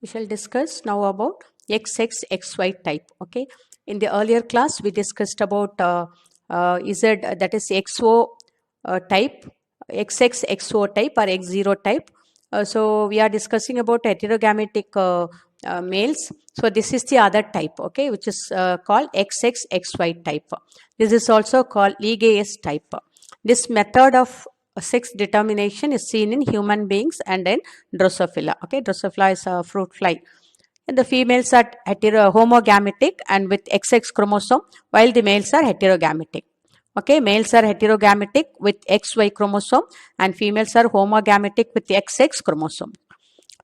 We shall discuss now about XXXY type. Okay. In the earlier class, we discussed about Z, that is XO type, XXXO type or X0 type. So we are discussing about heterogametic males. So this is the other type, okay, which is called XXXY type. This is also called Ligaeus type. This method of sex determination is seen in human beings and in Drosophila. Okay, Drosophila is a fruit fly. And the females are homogametic and with XX chromosome, while the males are heterogametic. Okay, males are heterogametic with XY chromosome and females are homogametic with XX chromosome.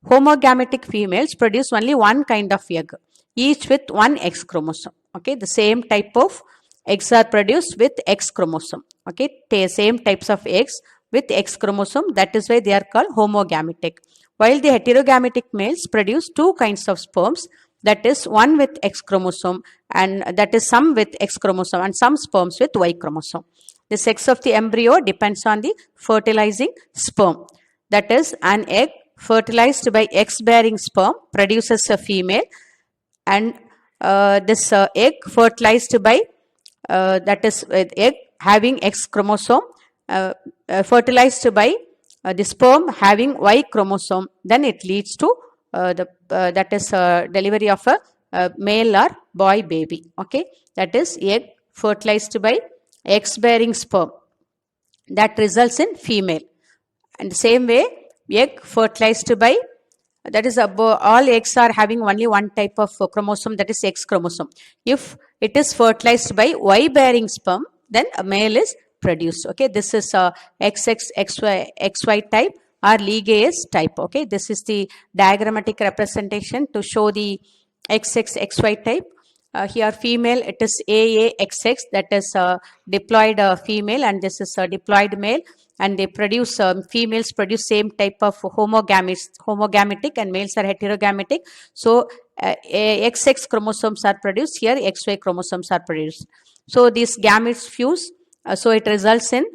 Homogametic females produce only one kind of egg, each with one X chromosome. Okay, the same type of eggs are produced with X chromosome. Okay, the same types of eggs with X chromosome. That is why they are called homogametic. While the heterogametic males produce two kinds of sperms, that is one with X chromosome and that is some with X chromosome and some sperms with Y chromosome. The sex of the embryo depends on the fertilizing sperm. That is, an egg fertilized by X-bearing sperm produces a female, and this egg fertilized by that is egg having X chromosome fertilized by the sperm having Y chromosome, then it leads to that is delivery of a male or boy baby. Okay, that is egg fertilized by X-bearing sperm that results in female. And the same way, egg fertilized by, that is all eggs are having only one type of chromosome, that is X chromosome. If it is fertilized by Y bearing sperm, then a male is produced. Okay, this is XY type or Ligaeus type. Okay, this is the diagrammatic representation to show the XXXY type. Here female, it is AAXX, that is diploid female, and this is a diploid male, and they produce females produce same type of homogametic and males are heterogametic. So XX chromosomes are produced, here XY chromosomes are produced. So these gametes fuse, so it results in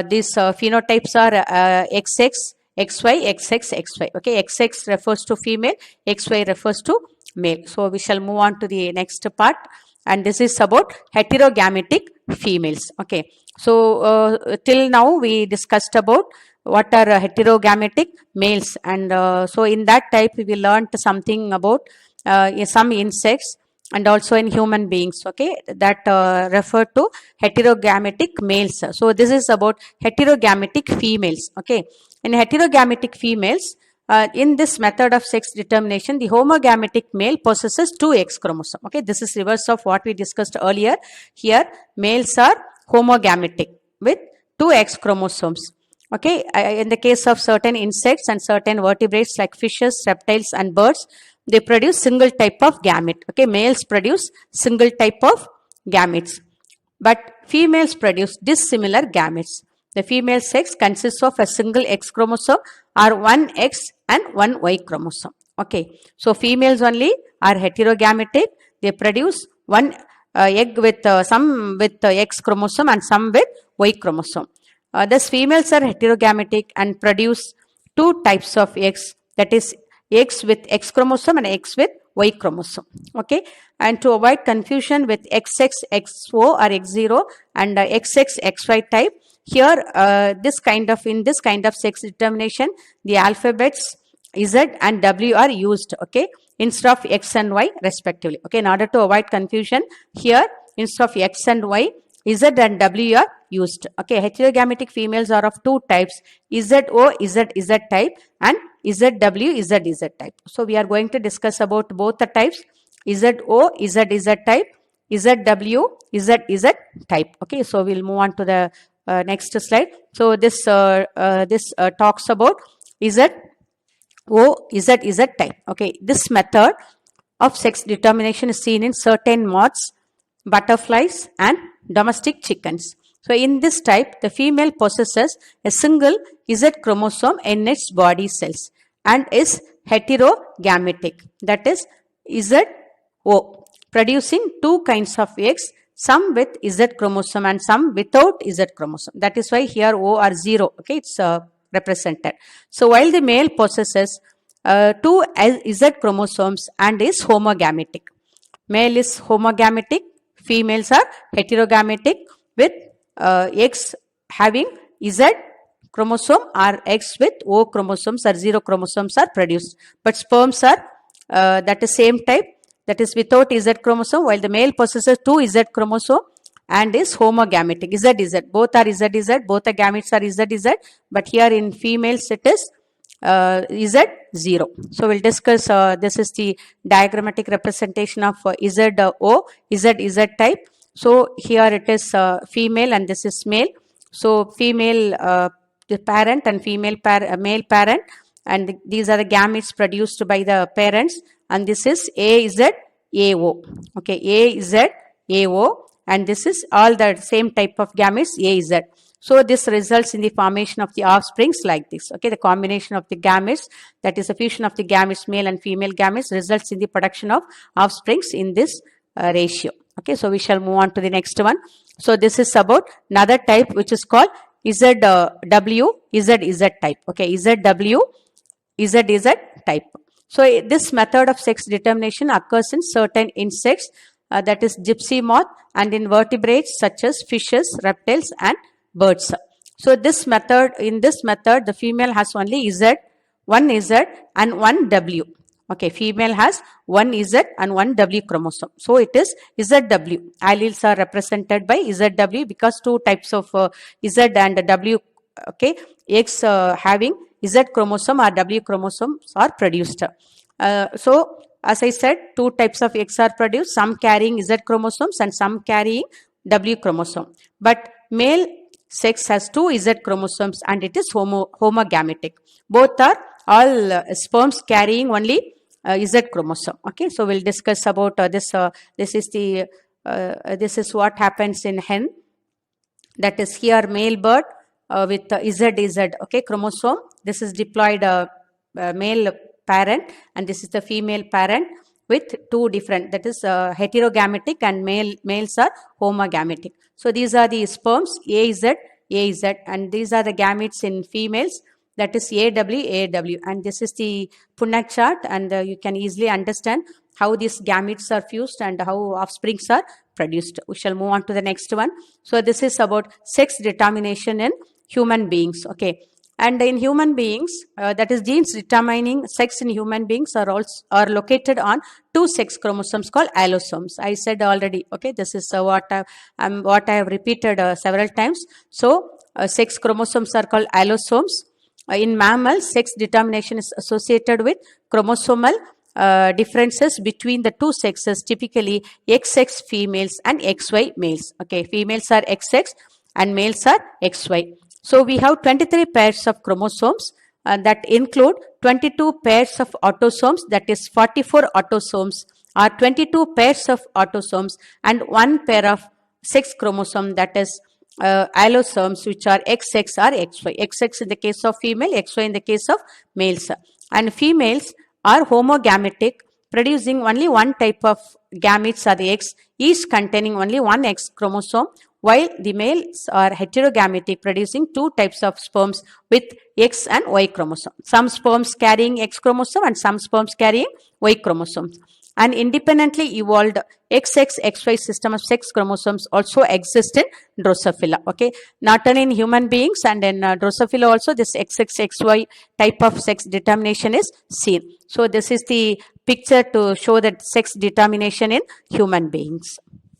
these phenotypes are XX, XY, XX, XY. Okay, XX refers to female, XY refers to male. So we shall move on to the next part, and this is about heterogametic females. Okay, so till now we discussed about what are heterogametic males, and so in that type we learned something about some insects and also in human beings. Okay, that refer to heterogametic males. So this is about heterogametic females. Okay, in heterogametic females, in this method of sex determination, the homogametic male possesses two X chromosome. Okay, this is reverse of what we discussed earlier. Here, males are homogametic with two X chromosomes. Okay, in the case of certain insects and certain vertebrates like fishes, reptiles, and birds, they produce single type of gamete. Okay, males produce single type of gametes, but females produce dissimilar gametes. The female sex consists of a single X chromosome or one X and one Y chromosome. Okay, so females only are heterogametic. They produce one egg with some with X chromosome and some with Y chromosome. Thus, females are heterogametic and produce two types of eggs, that is X with X chromosome and X with Y chromosome. Okay, and to avoid confusion with XXXO or X0 and XXXY type, here in this kind of sex determination, the alphabets Z and W are used, okay, instead of X and Y respectively. Okay, in order to avoid confusion, here instead of X and Y, Z and W are used. Okay, heterogametic females are of two types, ZO, ZZ type and ZW, ZZ type. So we are going to discuss about both the types, ZO, ZZ type, ZW, ZZ type. Okay, so we'll move on to the next slide. So this talks about ZO, ZZ type. Okay, this method of sex determination is seen in certain moths, butterflies, and domestic chickens. So in this type, the female possesses a single Z chromosome in its body cells and is heterogametic, that is ZO, producing two kinds of eggs, some with Z chromosome and some without Z chromosome. That is why here O or 0, okay, it's represented. So while the male possesses two Z chromosomes and is homogametic. Male is homogametic, females are heterogametic with X having Z chromosome or X with O chromosomes or 0 chromosomes are produced. But sperms are that is same type, that is without Z chromosome, while the male possesses two Z chromosome and is homogametic. Z, both are Z, both the gametes are Z, but here in females it is Z0. So we'll discuss, this is the diagrammatic representation of ZO, Z type. So here it is female and this is male. So female the parent and male parent, and these are the gametes produced by the parents, and this is AZAO. Okay, AZAO, and this is all the same type of gametes AZ. So this results in the formation of the offsprings like this. Okay, the combination of the gametes, that is a fusion of the gametes, male and female gametes, results in the production of offsprings in this ratio. Okay, so we shall move on to the next one. So this is about another type which is called ZW, ZZ type. Okay, ZW, ZZ type. So this method of sex determination occurs in certain insects, that is gypsy moth, and in vertebrates such as fishes, reptiles, and birds. So in this method, the female has only one Z and one W. Okay, female has one Z and one W chromosome. So it is ZW. Alleles are represented by ZW because two types of Z and W, okay, X having Z chromosome or W chromosomes are produced. So as I said, two types of X are produced, some carrying Z chromosomes and some carrying W chromosome. But male sex has two Z chromosomes and it is homogametic. Both are all sperms carrying only Z chromosome. Okay, so we'll discuss about this. This is what happens in hen. That is here male bird with ZZ, okay, chromosome. This is diploid male parent, and this is the female parent with two different, that is heterogametic, and males are homogametic. So these are the sperms AZ, and these are the gametes in females, that is AW, and this is the Punnett chart, and you can easily understand how these gametes are fused and how offsprings are produced. We shall move on to the next one. So this is about sex determination in human beings. Okay, and in human beings, that is genes determining sex in human beings are located on two sex chromosomes called allosomes. I said already. Okay, this is what I have repeated several times. So sex chromosomes are called allosomes. In mammals, sex determination is associated with chromosomal differences between the two sexes, typically XX females and XY males. Okay, females are XX and males are XY. So we have 23 pairs of chromosomes that include 22 pairs of autosomes, that is 44 autosomes, or 22 pairs of autosomes, and one pair of sex chromosome, that is allosomes, which are XX or XY. XX in the case of female, XY in the case of males. And females are homogametic, producing only one type of gametes, or the X, each containing only one X chromosome, while the males are heterogametic, producing two types of sperms with X and Y chromosome. Some sperms carrying X chromosome and some sperms carrying Y chromosomes. An independently evolved XX-XY system of sex chromosomes also exist in Drosophila. Okay, not only in human beings, and in Drosophila also this XX-XY type of sex determination is seen. So this is the picture to show that sex determination in human beings.